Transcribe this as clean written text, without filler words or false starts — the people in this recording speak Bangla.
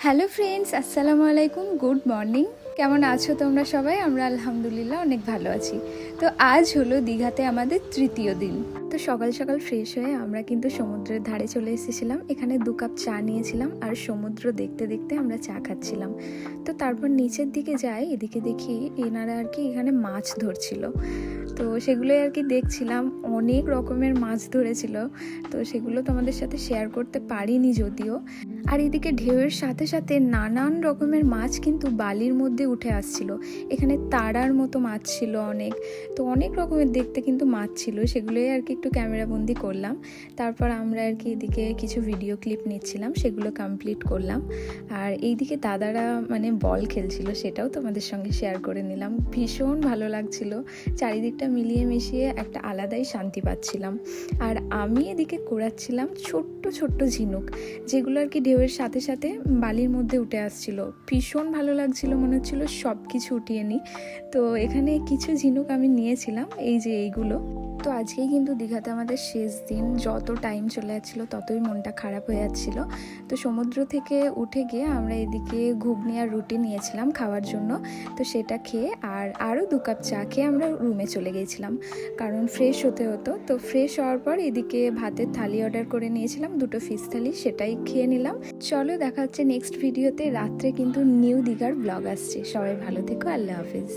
হ্যালো ফ্রেন্ডস, আসসালামু আলাইকুম, গুড মর্নিং। কেমন আছো তোমরা সবাই? আমরা আলহামদুলিল্লাহ অনেক ভালো আছি। তো আজ হলো দীঘাতে আমাদের তৃতীয় দিন। তো সকাল সকাল ফ্রেশ হয়ে আমরা কিন্তু সমুদ্রের ধারে চলে এসেছিলাম। এখানে 2 কাপ চা নিয়েছিলাম আর সমুদ্র দেখতে দেখতে আমরা চা খাচ্ছিলাম। তো তারপর নিচের দিকে যাই, এদিকে দেখি এনারা আর কি এখানে মাছ ধরছিল। তো সেগুলোই আর কি দেখছিলাম, অনেক রকমের মাছ ধরেছিল। তো সেগুলো তোমাদের সাথে শেয়ার করতে পারিনি যদিও। আর এদিকে ঢেউয়ের সাথে সাথে নানান রকমের মাছ কিন্তু বালির মধ্যে উঠে আসছিল। এখানে তারার মতো মাছ ছিল অনেক, তো অনেক রকমের দেখতে কিন্তু মাছ ছিল, সেগুলোই আর কি একটু ক্যামেরাবন্দি করলাম। তারপর আমরা আর কি এদিকে কিছু ভিডিও ক্লিপ নিচ্ছিলাম, সেগুলো কমপ্লিট করলাম। আর এইদিকে দাদারা মানে বল খেলছিল, সেটাও তোমাদের সঙ্গে শেয়ার করে নিলাম। ভীষণ ভালো লাগছিল, চারিদিকটা মিলিয়ে মিশিয়ে একটা আলাদাই শান্তি পাচ্ছিলাম। আর আমি এদিকে কোড়াচ্ছিলাম ছোট্ট ছোট্ট ঝিনুক, যেগুলো আর কি ঢেউয়ের সাথে সাথে বালির মধ্যে উঠে আসছিল। ভীষণ ভালো লাগছিল, মনে হচ্ছিল সব কিছু উঠিয়ে নিই। তো এখানে কিছু ঝিনুক আমি নিয়েছিলাম, এই যে এইগুলো। তো আজকেই কিন্তু দীঘাতে আমাদের শেষ দিন। যত টাইম চলে যাচ্ছিলো ততই মনটা খারাপ হয়ে যাচ্ছিল। তো সমুদ্র থেকে উঠে গিয়ে আমরা এদিকে ঘুগনি আর রুটি নিয়েছিলাম খাওয়ার জন্য। তো সেটা খেয়ে আর আরও 2 কাপ চা খেয়ে আমরা রুমে চলে গিয়েছিলাম, কারণ ফ্রেশ হতে হতো। তো ফ্রেশ হওয়ার পর এদিকে ভাতের থালি অর্ডার করে নিয়েছিলাম, 2টো ফিশ থালি, সেটাই খেয়ে নিলাম। চলো দেখা হচ্ছে নেক্সট ভিডিওতে। রাত্রে কিন্তু নিউ দীঘার ব্লগ আসছে। সবাই ভালো থেকো, আল্লাহ হাফিজ।